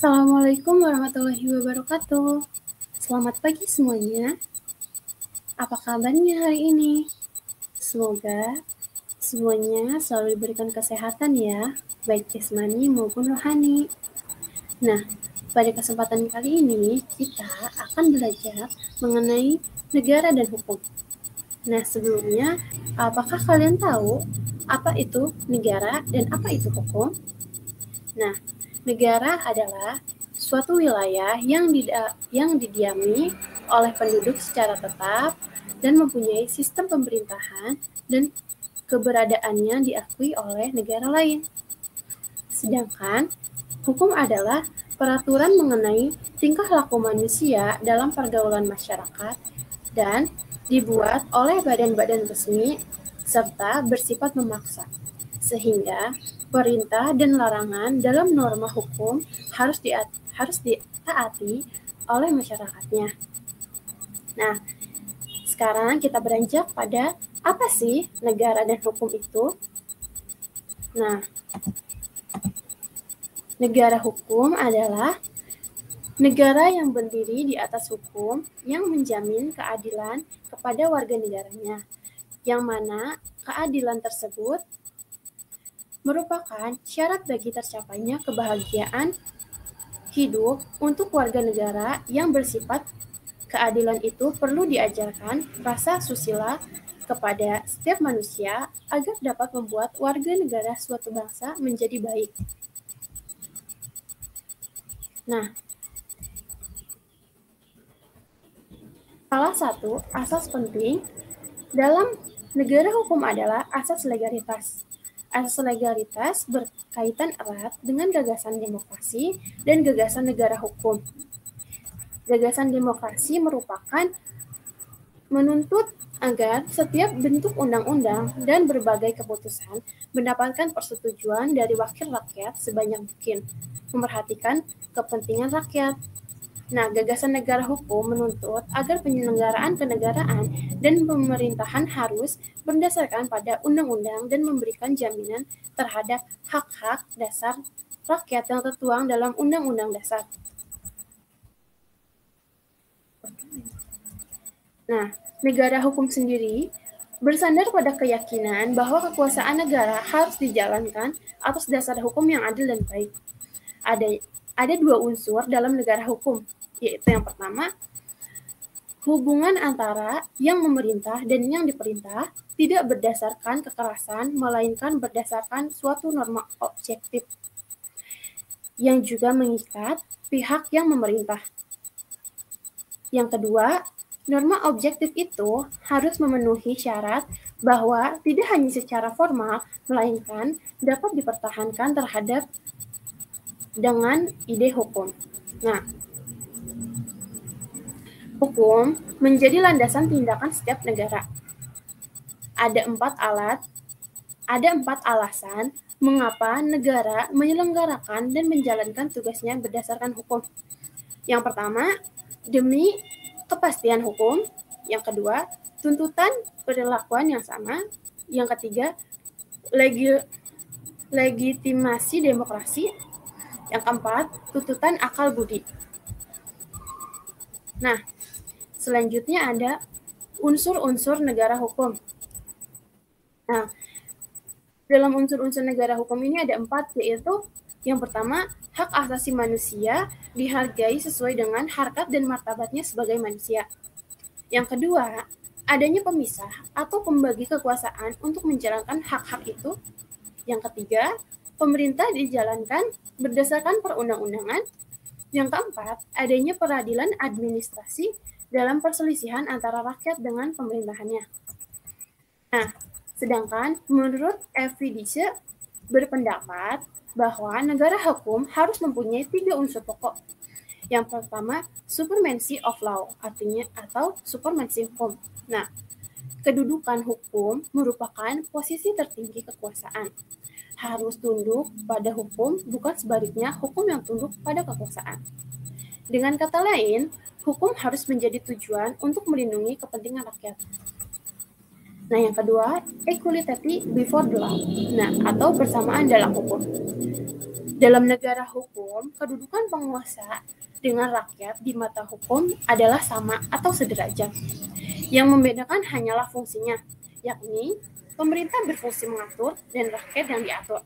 Assalamualaikum warahmatullahi wabarakatuh. Selamat pagi semuanya. Apa kabarnya hari ini? Semoga semuanya selalu diberikan kesehatan ya, baik jasmani maupun rohani. Nah, pada kesempatan kali ini kita akan belajar mengenai negara dan hukum. Nah, sebelumnya, apakah kalian tahu apa itu negara dan apa itu hukum? Nah, negara adalah suatu wilayah yang didiami oleh penduduk secara tetap dan mempunyai sistem pemerintahan dan keberadaannya diakui oleh negara lain. Sedangkan hukum adalah peraturan mengenai tingkah laku manusia dalam pergaulan masyarakat dan dibuat oleh badan-badan resmi serta bersifat memaksa, sehingga perintah dan larangan dalam norma hukum harus ditaati oleh masyarakatnya. Nah, sekarang kita beranjak pada apa sih negara dan hukum itu? Nah, negara hukum adalah negara yang berdiri di atas hukum yang menjamin keadilan kepada warga negaranya, yang mana keadilan tersebut merupakan syarat bagi tercapainya kebahagiaan hidup untuk warga negara yang bersifat keadilan itu perlu diajarkan rasa susila kepada setiap manusia agar dapat membuat warga negara suatu bangsa menjadi baik. Nah, salah satu asas penting dalam negara hukum adalah asas legalitas. Asas legalitas berkaitan erat dengan gagasan demokrasi dan gagasan negara hukum. Gagasan demokrasi merupakan menuntut agar setiap bentuk undang-undang dan berbagai keputusan mendapatkan persetujuan dari wakil rakyat sebanyak mungkin, memperhatikan kepentingan rakyat. Nah, gagasan negara hukum menuntut agar penyelenggaraan kenegaraan dan pemerintahan harus berdasarkan pada undang-undang dan memberikan jaminan terhadap hak-hak dasar rakyat yang tertuang dalam Undang-Undang Dasar. Nah, negara hukum sendiri bersandar pada keyakinan bahwa kekuasaan negara harus dijalankan atas dasar hukum yang adil dan baik. Ada dua unsur dalam negara hukum, yaitu yang pertama, hubungan antara yang memerintah dan yang diperintah tidak berdasarkan kekerasan, melainkan berdasarkan suatu norma objektif yang juga mengikat pihak yang memerintah. Yang kedua, norma objektif itu harus memenuhi syarat bahwa tidak hanya secara formal, melainkan dapat dipertahankan terhadap dengan ide hukum. Nah, hukum menjadi landasan tindakan setiap negara. Ada empat alasan mengapa negara menyelenggarakan dan menjalankan tugasnya berdasarkan hukum. Yang pertama, demi kepastian hukum. Yang kedua, tuntutan perilakuan yang sama. Yang ketiga, legitimasi demokrasi. Yang keempat, tuntutan akal budi. Nah, selanjutnya ada unsur-unsur negara hukum. Nah, dalam unsur-unsur negara hukum ini ada 4, yaitu yang pertama, hak asasi manusia dihargai sesuai dengan harkat dan martabatnya sebagai manusia. Yang kedua, adanya pemisah atau pembagi kekuasaan untuk menjalankan hak-hak itu. Yang ketiga, pemerintah dijalankan berdasarkan perundang-undangan. Yang keempat, adanya peradilan administrasi dalam perselisihan antara rakyat dengan pemerintahannya. Nah, sedangkan menurut Evidice berpendapat bahwa negara hukum harus mempunyai 3 unsur pokok. Yang pertama, supremacy of law, artinya atau supremacy hukum. Nah, kedudukan hukum merupakan posisi tertinggi kekuasaan. Harus tunduk pada hukum, bukan sebaliknya hukum yang tunduk pada kekuasaan. Dengan kata lain, hukum harus menjadi tujuan untuk melindungi kepentingan rakyat. Nah, yang kedua, equality before the law. Nah, atau bersamaan dalam hukum. Dalam negara hukum, kedudukan penguasa dengan rakyat di mata hukum adalah sama atau sederajat. Yang membedakan hanyalah fungsinya, yakni pemerintah berfungsi mengatur dan rakyat yang diatur.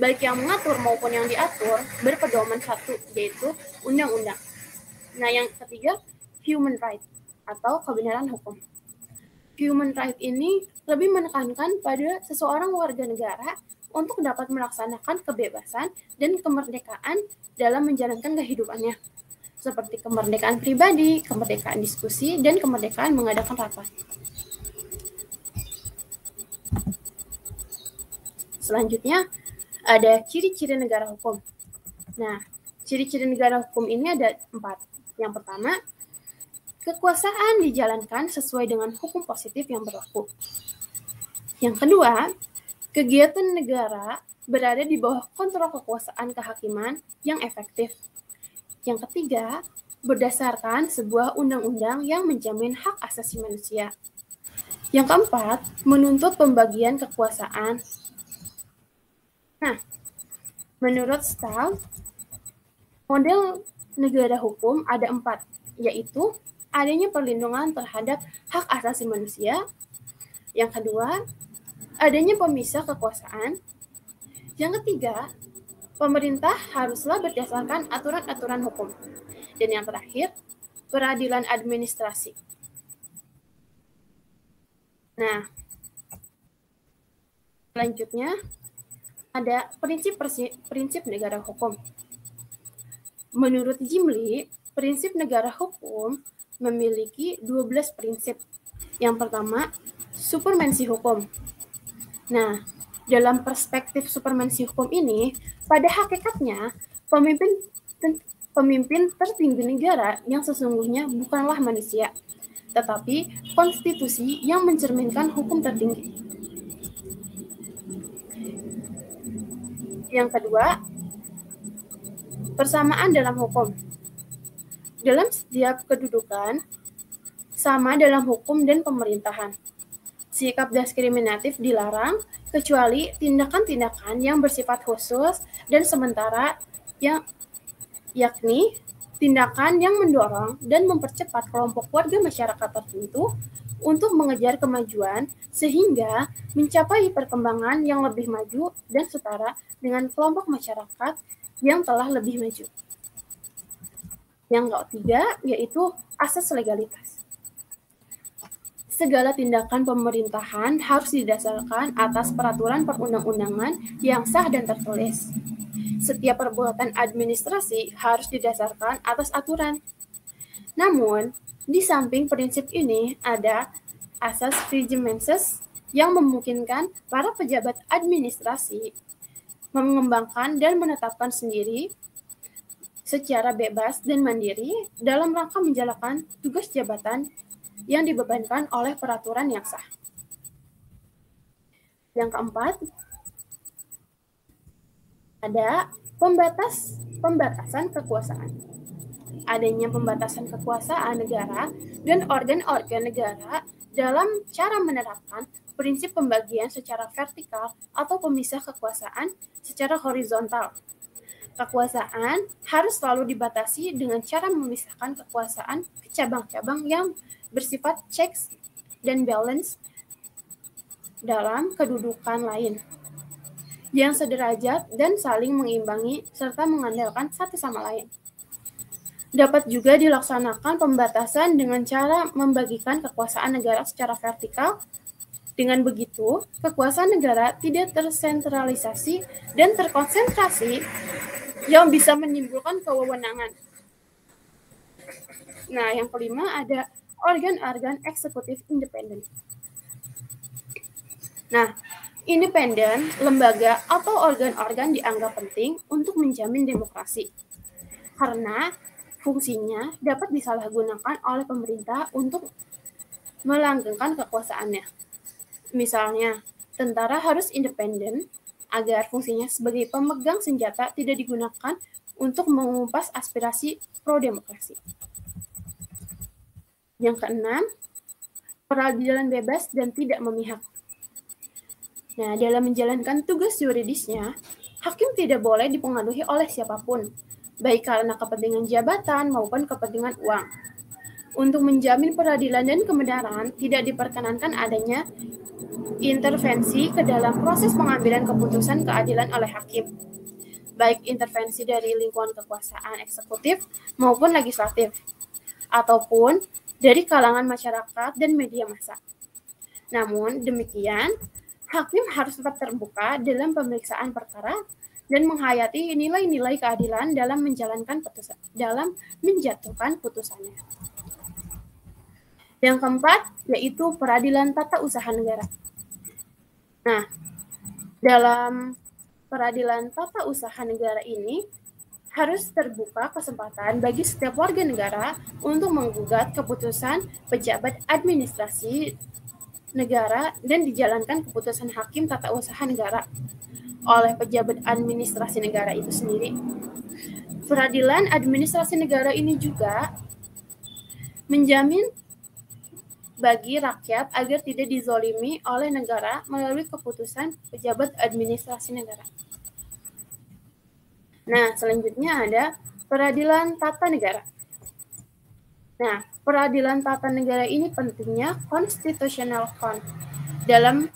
Baik yang mengatur maupun yang diatur berpedoman satu, yaitu undang-undang. Nah, yang ketiga, human right atau kebenaran hukum. Human right ini lebih menekankan pada seseorang warga negara untuk dapat melaksanakan kebebasan dan kemerdekaan dalam menjalankan kehidupannya, seperti kemerdekaan pribadi, kemerdekaan diskusi, dan kemerdekaan mengadakan rapat. Selanjutnya, ada ciri-ciri negara hukum. Nah, ciri-ciri negara hukum ini ada 4. Yang pertama, kekuasaan dijalankan sesuai dengan hukum positif yang berlaku. Yang kedua, kegiatan negara berada di bawah kontrol kekuasaan kehakiman yang efektif. Yang ketiga, berdasarkan sebuah undang-undang yang menjamin hak asasi manusia. Yang keempat, menuntut pembagian kekuasaan. Nah, menurut Stahl, model negara hukum ada 4, yaitu adanya perlindungan terhadap hak asasi manusia. Yang kedua, adanya pemisah kekuasaan. Yang ketiga, pemerintah haruslah berdasarkan aturan-aturan hukum. Dan yang terakhir, peradilan administrasi. Nah, selanjutnya ada prinsip negara hukum. Menurut Zimli, prinsip negara hukum memiliki 12 prinsip. Yang pertama, supremasi hukum. Nah, dalam perspektif supremasi hukum ini, pada hakikatnya, pemimpin tertinggi negara yang sesungguhnya bukanlah manusia, tetapi konstitusi yang mencerminkan hukum tertinggi. Yang kedua, persamaan dalam hukum. Dalam setiap kedudukan, sama dalam hukum dan pemerintahan. Sikap diskriminatif dilarang, kecuali tindakan-tindakan yang bersifat khusus dan sementara, yakni tindakan yang mendorong dan mempercepat kelompok warga masyarakat tertentu untuk mengejar kemajuan sehingga mencapai perkembangan yang lebih maju dan setara dengan kelompok masyarakat yang telah lebih maju. Yang ketiga, yaitu asas legalitas. Segala tindakan pemerintahan harus didasarkan atas peraturan perundang-undangan yang sah dan tertulis. Setiap perbuatan administrasi harus didasarkan atas aturan. Namun, di samping prinsip ini ada asas regimenses yang memungkinkan para pejabat administrasi mengembangkan dan menetapkan sendiri secara bebas dan mandiri dalam rangka menjalankan tugas jabatan yang dibebankan oleh peraturan yang sah. Yang keempat, ada pembatasan kekuasaan. Adanya pembatasan kekuasaan negara dan organ-organ negara dalam cara menerapkan prinsip pembagian secara vertikal atau pemisah kekuasaan secara horizontal. Kekuasaan harus selalu dibatasi dengan cara memisahkan kekuasaan ke cabang-cabang yang bersifat checks dan balance dalam kedudukan lain yang sederajat dan saling mengimbangi serta mengandalkan satu sama lain. Dapat juga dilaksanakan pembatasan dengan cara membagikan kekuasaan negara secara vertikal. Dengan begitu, kekuasaan negara tidak tersentralisasi dan terkonsentrasi yang bisa menimbulkan kewenangan. Nah, yang kelima ada organ-organ eksekutif independen. Nah, independen, lembaga atau organ-organ dianggap penting untuk menjamin demokrasi. Karena fungsinya dapat disalahgunakan oleh pemerintah untuk melanggengkan kekuasaannya. Misalnya, tentara harus independen agar fungsinya sebagai pemegang senjata tidak digunakan untuk mengumpas aspirasi pro-demokrasi. Yang keenam, peradilan bebas dan tidak memihak. Nah, dalam menjalankan tugas yuridisnya, Hakim tidak boleh dipengaruhi oleh siapapun, baik karena kepentingan jabatan maupun kepentingan uang. Untuk menjamin peradilan dan kebenaran, tidak diperkenankan adanya intervensi ke dalam proses pengambilan keputusan keadilan oleh hakim, baik intervensi dari lingkungan kekuasaan eksekutif maupun legislatif, ataupun dari kalangan masyarakat dan media massa. Namun demikian, hakim harus tetap terbuka dalam pemeriksaan perkara dan menghayati nilai-nilai keadilan dalam menjatuhkan putusannya. Yang keempat, yaitu peradilan tata usaha negara. Nah, dalam peradilan tata usaha negara ini harus terbuka kesempatan bagi setiap warga negara untuk menggugat keputusan pejabat administrasi negara dan dijalankan keputusan hakim tata usaha negara oleh pejabat administrasi negara itu sendiri. Peradilan administrasi negara ini juga menjamin bagi rakyat agar tidak dizolimi oleh negara melalui keputusan pejabat administrasi negara. Nah, selanjutnya ada peradilan tata negara. Nah, peradilan tata negara ini pentingnya constitutional fund dalam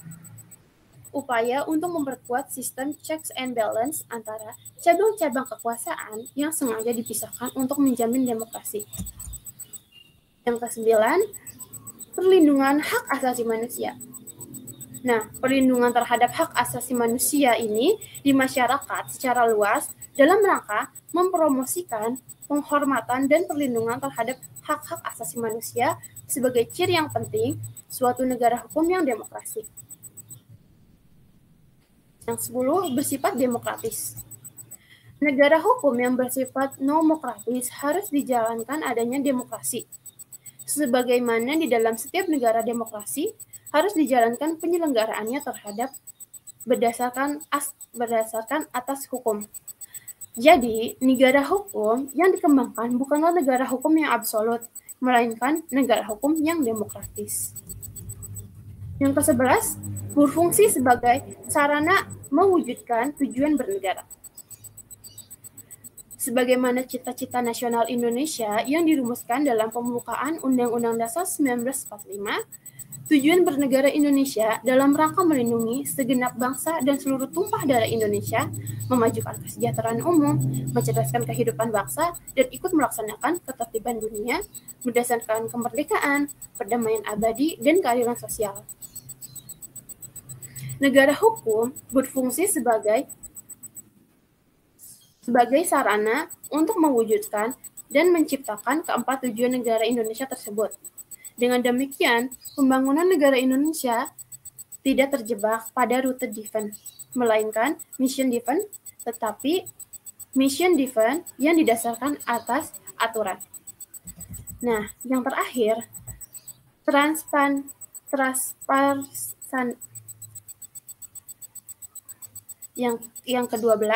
upaya untuk memperkuat sistem checks and balance antara cabang-cabang kekuasaan yang sengaja dipisahkan untuk menjamin demokrasi. Yang kesembilan, perlindungan hak asasi manusia. Nah, perlindungan terhadap hak asasi manusia ini di masyarakat secara luas dalam rangka mempromosikan penghormatan dan perlindungan terhadap hak-hak asasi manusia sebagai ciri yang penting suatu negara hukum yang demokrasi. Yang 10, bersifat demokratis. Negara hukum yang bersifat demokratis harus dijalankan adanya demokrasi. Sebagaimana di dalam setiap negara demokrasi harus dijalankan penyelenggaraannya terhadap berdasarkan atas hukum. Jadi, negara hukum yang dikembangkan bukanlah negara hukum yang absolut, melainkan negara hukum yang demokratis. Yang ke-11, berfungsi sebagai sarana mewujudkan tujuan bernegara. Sebagaimana cita-cita nasional Indonesia yang dirumuskan dalam pembukaan Undang-Undang Dasar 1945, tujuan bernegara Indonesia dalam rangka melindungi segenap bangsa dan seluruh tumpah darah Indonesia, memajukan kesejahteraan umum, mencerdaskan kehidupan bangsa, dan ikut melaksanakan ketertiban dunia berdasarkan kemerdekaan, perdamaian abadi, dan keadilan sosial. Negara hukum berfungsi sebagai sarana untuk mewujudkan dan menciptakan keempat tujuan negara Indonesia tersebut. Dengan demikian, pembangunan negara Indonesia tidak terjebak pada rute driven, melainkan mission driven, tetapi mission driven yang didasarkan atas aturan. Nah, yang terakhir, yang ke-12,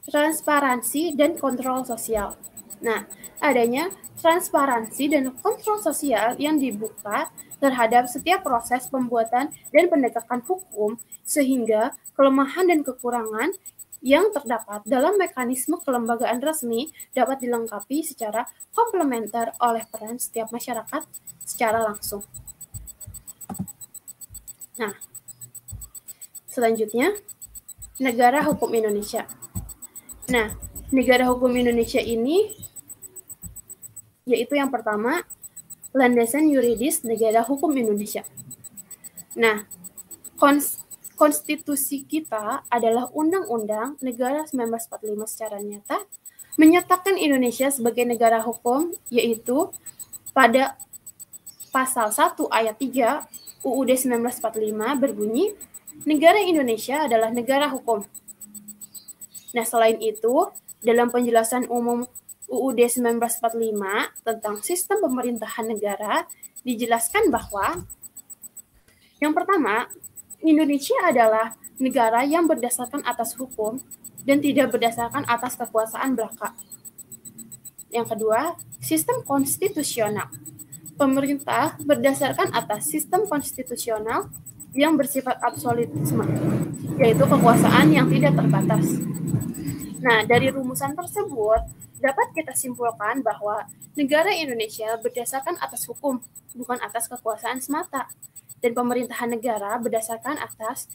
transparansi dan kontrol sosial. Nah, adanya transparansi dan kontrol sosial yang dibuka terhadap setiap proses pembuatan dan penegakan hukum sehingga kelemahan dan kekurangan yang terdapat dalam mekanisme kelembagaan resmi dapat dilengkapi secara komplementer oleh peran setiap masyarakat secara langsung. Nah, selanjutnya, negara hukum Indonesia. Nah, negara hukum Indonesia ini yaitu yang pertama, landasan yuridis negara hukum Indonesia. Nah, konstitusi kita adalah Undang-Undang Negara 1945 secara nyata menyatakan Indonesia sebagai negara hukum, yaitu pada pasal 1 ayat 3 UUD 1945 berbunyi, negara Indonesia adalah negara hukum. Nah, selain itu, dalam penjelasan umum UUD 1945 tentang sistem pemerintahan negara dijelaskan bahwa yang pertama, Indonesia adalah negara yang berdasarkan atas hukum dan tidak berdasarkan atas kekuasaan belaka. Yang kedua, sistem konstitusional. Pemerintah berdasarkan atas sistem konstitusional yang bersifat absolutisme, yaitu kekuasaan yang tidak terbatas. Nah, dari rumusan tersebut, dapat kita simpulkan bahwa negara Indonesia berdasarkan atas hukum, bukan atas kekuasaan semata. Dan pemerintahan negara berdasarkan atas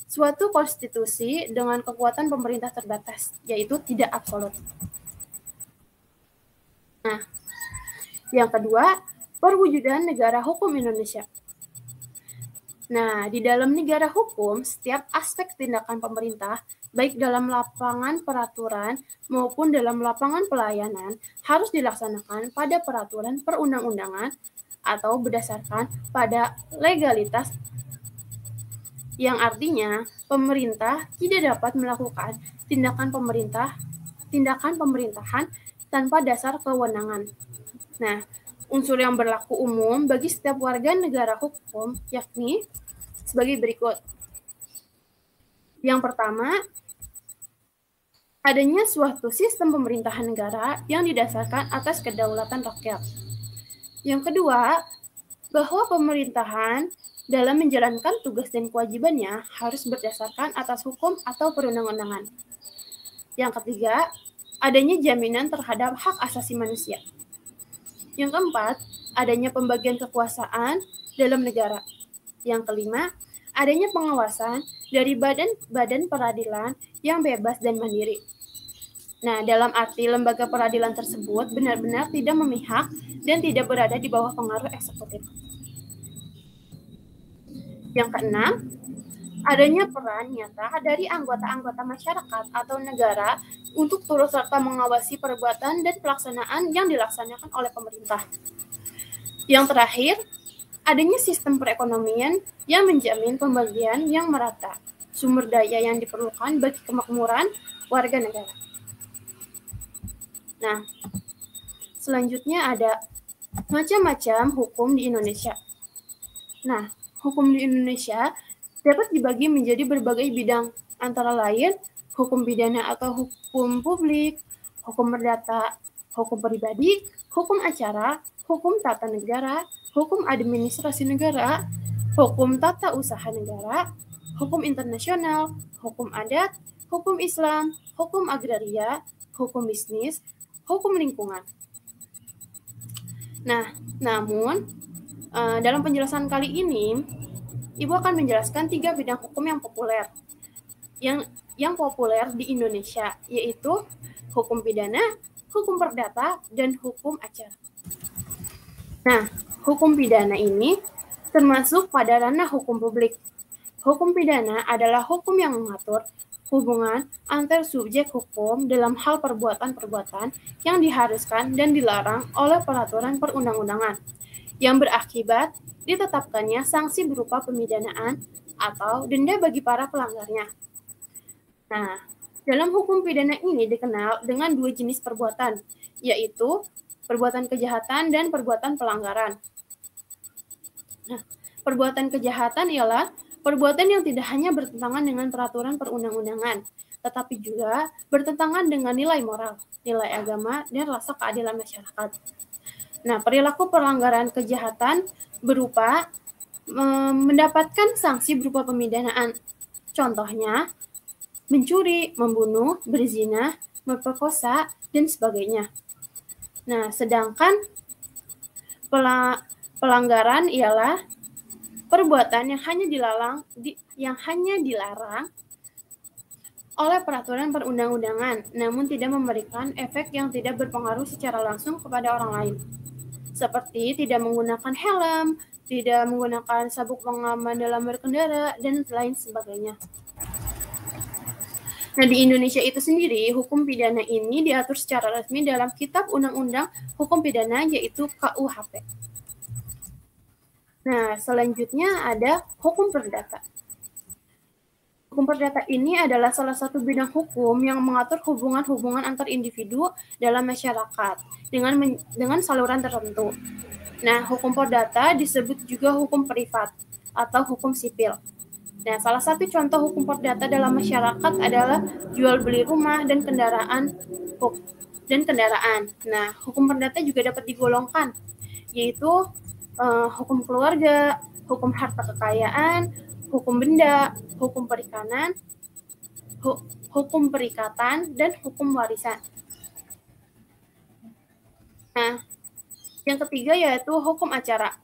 suatu konstitusi dengan kekuatan pemerintah terbatas, yaitu tidak absolut. Nah, yang kedua, perwujudan negara hukum Indonesia. Nah, di dalam negara hukum, setiap aspek tindakan pemerintah, baik dalam lapangan peraturan maupun dalam lapangan pelayanan, harus dilaksanakan pada peraturan perundang-undangan atau berdasarkan pada legalitas, yang artinya pemerintah tidak dapat melakukan tindakan pemerintahan tanpa dasar kewenangan. Nah, unsur yang berlaku umum bagi setiap warga negara hukum yakni sebagai berikut. Yang pertama, adanya suatu sistem pemerintahan negara yang didasarkan atas kedaulatan rakyat. Yang kedua, bahwa pemerintahan dalam menjalankan tugas dan kewajibannya harus berdasarkan atas hukum atau perundang-undangan. Yang ketiga, adanya jaminan terhadap hak asasi manusia. Yang keempat, adanya pembagian kekuasaan dalam negara. Yang kelima, adanya pengawasan dari badan peradilan yang bebas dan mandiri. Nah, dalam arti lembaga peradilan tersebut benar-benar tidak memihak dan tidak berada di bawah pengaruh eksekutif. Yang keenam, adanya peran nyata dari anggota-anggota masyarakat atau negara untuk turut serta mengawasi perbuatan dan pelaksanaan yang dilaksanakan oleh pemerintah. Yang terakhir, adanya sistem perekonomian yang menjamin pembagian yang merata sumber daya yang diperlukan bagi kemakmuran warga negara. Nah, selanjutnya ada macam-macam hukum di Indonesia. Nah, hukum di Indonesia dapat dibagi menjadi berbagai bidang, antara lain hukum pidana atau hukum publik, hukum perdata, hukum pribadi, hukum acara, hukum tata negara, hukum administrasi negara, hukum tata usaha negara, hukum internasional, hukum adat, hukum Islam, hukum agraria, hukum bisnis, hukum lingkungan. Nah, namun dalam penjelasan kali ini, Ibu akan menjelaskan 3 bidang hukum yang populer. Yang populer di Indonesia, yaitu hukum pidana, hukum perdata, dan hukum acara. Nah, hukum pidana ini termasuk pada ranah hukum publik. Hukum pidana adalah hukum yang mengatur hubungan antar subjek hukum dalam hal perbuatan-perbuatan yang diharuskan dan dilarang oleh peraturan perundang-undangan, yang berakibat ditetapkannya sanksi berupa pemidanaan atau denda bagi para pelanggarnya. Nah, dalam hukum pidana ini dikenal dengan 2 jenis perbuatan, yaitu perbuatan kejahatan dan perbuatan pelanggaran. Nah, perbuatan kejahatan ialah perbuatan yang tidak hanya bertentangan dengan peraturan perundang-undangan, tetapi juga bertentangan dengan nilai moral, nilai agama, dan rasa keadilan masyarakat. Nah, perilaku pelanggaran kejahatan berupa mendapatkan sanksi berupa pemidanaan. Contohnya, mencuri, membunuh, berzina, memperkosa, dan sebagainya. Nah, sedangkan pelanggaran ialah perbuatan yang hanya dilarang oleh peraturan perundang-undangan, namun tidak memberikan efek yang tidak berpengaruh secara langsung kepada orang lain, seperti tidak menggunakan helm, tidak menggunakan sabuk pengaman dalam berkendara, dan lain sebagainya. Nah, di Indonesia itu sendiri, hukum pidana ini diatur secara resmi dalam Kitab Undang-Undang Hukum Pidana, yaitu KUHP. Nah, selanjutnya ada hukum perdata. Hukum perdata ini adalah salah satu bidang hukum yang mengatur hubungan-hubungan antar individu dalam masyarakat dengan saluran tertentu. Nah, hukum perdata disebut juga hukum privat atau hukum sipil. Nah, salah satu contoh hukum perdata dalam masyarakat adalah jual beli rumah dan kendaraan. Nah, hukum perdata juga dapat digolongkan, yaitu hukum keluarga, hukum harta kekayaan, hukum benda, hukum perikanan, hukum perikatan, dan hukum warisan. Nah, yang ketiga yaitu hukum acara.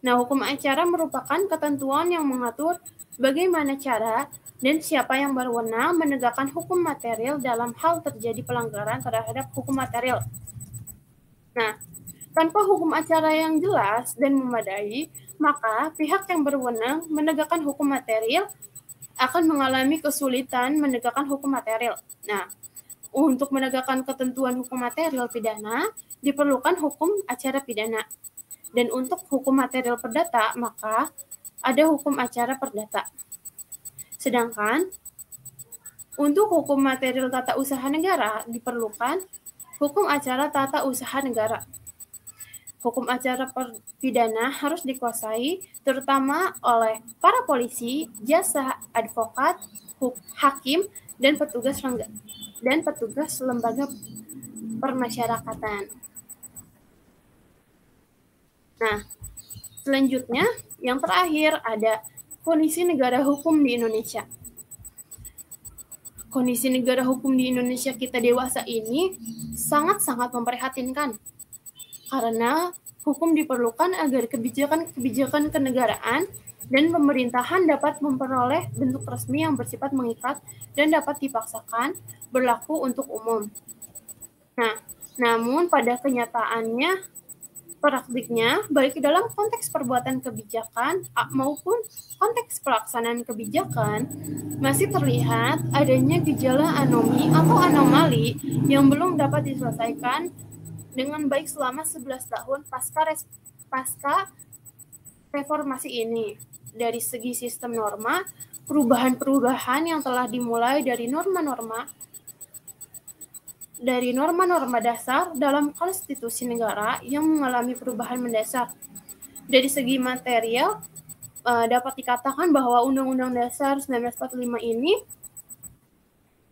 Nah, hukum acara merupakan ketentuan yang mengatur bagaimana cara dan siapa yang berwenang menegakkan hukum material dalam hal terjadi pelanggaran terhadap hukum material. Nah, tanpa hukum acara yang jelas dan memadai, maka pihak yang berwenang menegakkan hukum material akan mengalami kesulitan menegakkan hukum material. Nah, untuk menegakkan ketentuan hukum material pidana, diperlukan hukum acara pidana. Dan untuk hukum material perdata, maka ada hukum acara perdata. Sedangkan untuk hukum material tata usaha negara, diperlukan hukum acara tata usaha negara. Hukum acara pidana harus dikuasai terutama oleh para polisi, jasa advokat, hakim, dan petugas lembaga permasyarakatan. Nah, selanjutnya yang terakhir ada kondisi negara hukum di Indonesia. Kondisi negara hukum di Indonesia kita dewasa ini sangat-sangat memprihatinkan. Karena hukum diperlukan agar kebijakan kenegaraan dan pemerintahan dapat memperoleh bentuk resmi yang bersifat mengikat dan dapat dipaksakan berlaku untuk umum. Nah, namun pada kenyataannya, praktiknya, baik dalam konteks perbuatan kebijakan maupun konteks pelaksanaan kebijakan, masih terlihat adanya gejala anomali yang belum dapat diselesaikan dengan baik selama 11 tahun pasca reformasi ini. Dari segi sistem norma, perubahan-perubahan yang telah dimulai dari norma-norma dasar dalam konstitusi negara yang mengalami perubahan mendasar. Dari segi material, dapat dikatakan bahwa Undang-Undang Dasar 1945 ini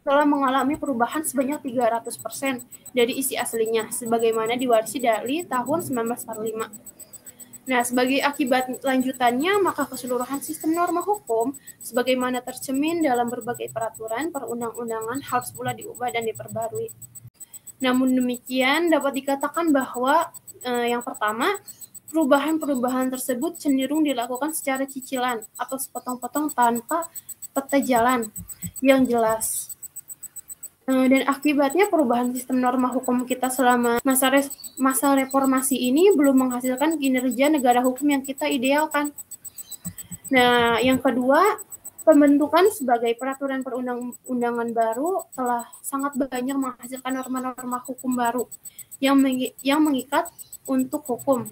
telah mengalami perubahan sebanyak 300% dari isi aslinya, sebagaimana diwarisi dari tahun 1945. Nah, sebagai akibat lanjutannya, maka keseluruhan sistem norma hukum, sebagaimana tercermin dalam berbagai peraturan perundang-undangan, harus pula diubah dan diperbarui. Namun demikian, dapat dikatakan bahwa yang pertama, perubahan-perubahan tersebut cenderung dilakukan secara cicilan atau sepotong-potong tanpa peta jalan yang jelas. Dan akibatnya perubahan sistem norma hukum kita selama masa reformasi ini belum menghasilkan kinerja negara hukum yang kita idealkan. Nah, yang kedua, pembentukan sebagai peraturan perundang-undangan baru telah sangat banyak menghasilkan norma-norma hukum baru yang mengikat untuk hukum.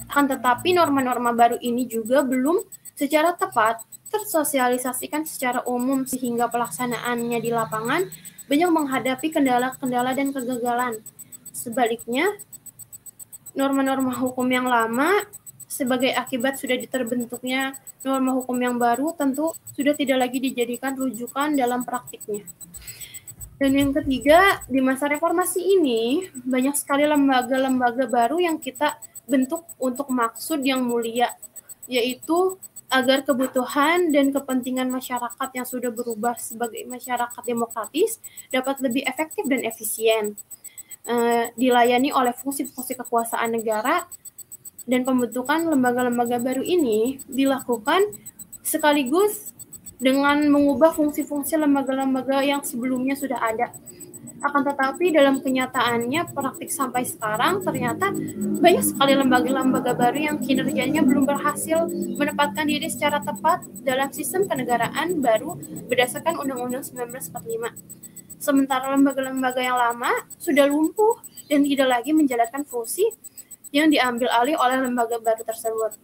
Akan tetapi norma-norma baru ini juga belum secara tepat tersosialisasikan secara umum sehingga pelaksanaannya di lapangan banyak menghadapi kendala-kendala dan kegagalan. Sebaliknya, norma-norma hukum yang lama sebagai akibat sudah terbentuknya norma hukum yang baru tentu sudah tidak lagi dijadikan rujukan dalam praktiknya. Dan yang ketiga, di masa reformasi ini banyak sekali lembaga-lembaga baru yang kita bentuk untuk maksud yang mulia, yaitu agar kebutuhan dan kepentingan masyarakat yang sudah berubah sebagai masyarakat demokratis dapat lebih efektif dan efisien, dilayani oleh fungsi-fungsi kekuasaan negara. Dan pembentukan lembaga-lembaga baru ini dilakukan sekaligus dengan mengubah fungsi-fungsi lembaga-lembaga yang sebelumnya sudah ada. Akan tetapi dalam kenyataannya praktik sampai sekarang ternyata banyak sekali lembaga-lembaga baru yang kinerjanya belum berhasil menempatkan diri secara tepat dalam sistem kenegaraan baru berdasarkan Undang-Undang 1945. Sementara lembaga-lembaga yang lama sudah lumpuh dan tidak lagi menjalankan fungsi yang diambil alih oleh lembaga baru tersebut.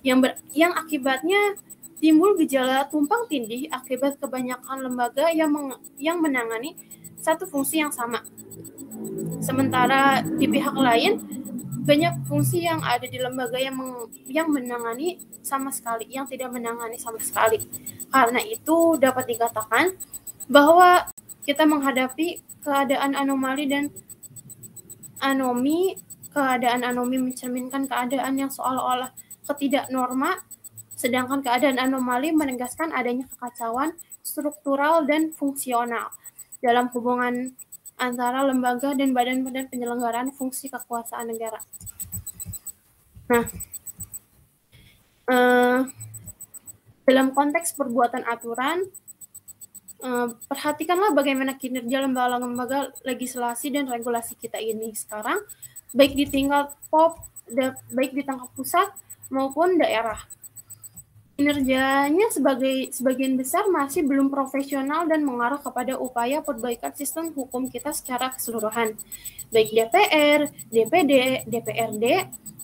Yang akibatnya timbul gejala tumpang tindih akibat kebanyakan lembaga yang menangani satu fungsi yang sama. Sementara di pihak lain, banyak fungsi yang ada di lembaga yang menangani sama sekali, yang tidak menangani sama sekali. Karena itu dapat dikatakan bahwa kita menghadapi keadaan anomali dan keadaan anomi mencerminkan keadaan yang seolah-olah ketidaknorma sedangkan keadaan anomali menegaskan adanya kekacauan struktural dan fungsional dalam hubungan antara lembaga dan badan-badan penyelenggaraan fungsi kekuasaan negara. Nah, dalam konteks perbuatan aturan, perhatikanlah bagaimana kinerja lembaga-lembaga legislasi dan regulasi kita ini sekarang, baik di tingkat pusat maupun daerah. Kinerjanya sebagian besar masih belum profesional dan mengarah kepada upaya perbaikan sistem hukum kita secara keseluruhan. Baik DPR, DPD, DPRD,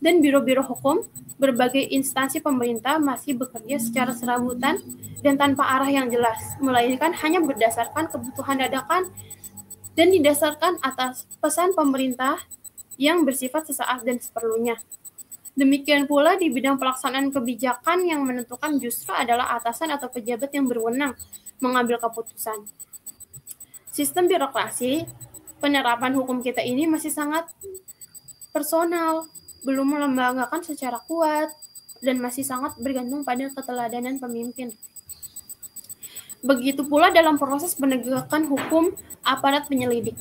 dan biro-biro hukum, berbagai instansi pemerintah masih bekerja secara serabutan dan tanpa arah yang jelas, melainkan hanya berdasarkan kebutuhan dadakan dan didasarkan atas pesan pemerintah yang bersifat sesaat dan seperlunya. Demikian pula di bidang pelaksanaan kebijakan yang menentukan justru adalah atasan atau pejabat yang berwenang mengambil keputusan. Sistem birokrasi penerapan hukum kita ini masih sangat personal, belum melembagakan secara kuat, dan masih sangat bergantung pada keteladanan pemimpin. Begitu pula dalam proses penegakan hukum aparat penyelidik,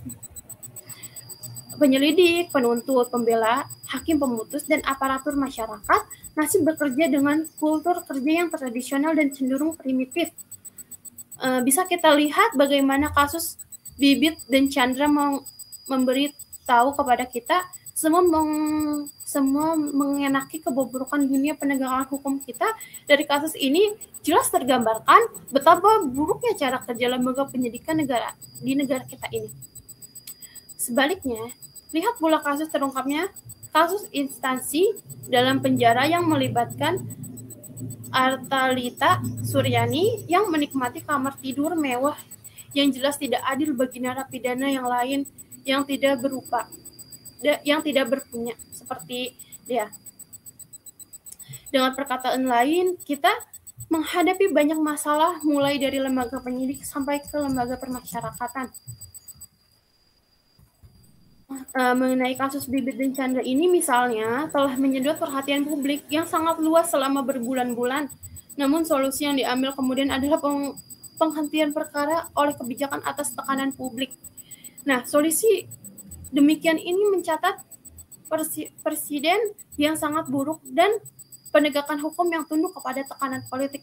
penuntut, pembela, hakim pemutus, dan aparatur masyarakat masih bekerja dengan kultur kerja yang tradisional dan cenderung primitif. Bisa kita lihat bagaimana kasus Bibit dan Chandra memberitahu kepada kita semua mengenaki kebobrokan dunia penegakan hukum kita. Dari kasus ini jelas tergambarkan betapa buruknya cara kerja lembaga penyidikan di negara kita ini. Sebaliknya, lihat pula kasus terungkapnya kasus instansi dalam penjara yang melibatkan Artalita Suryani yang menikmati kamar tidur mewah yang jelas tidak adil bagi narapidana yang lain yang tidak berpunya seperti dia. Dengan perkataan lain, kita menghadapi banyak masalah mulai dari lembaga penyidik sampai ke lembaga permasyarakatan. Mengenai kasus Bibit dan Chandra ini misalnya telah menyedot perhatian publik yang sangat luas selama berbulan-bulan. Namun solusi yang diambil kemudian adalah penghentian perkara oleh kebijakan atas tekanan publik. Nah, solusi demikian ini mencatat presiden yang sangat buruk dan penegakan hukum yang tunduk kepada tekanan politik.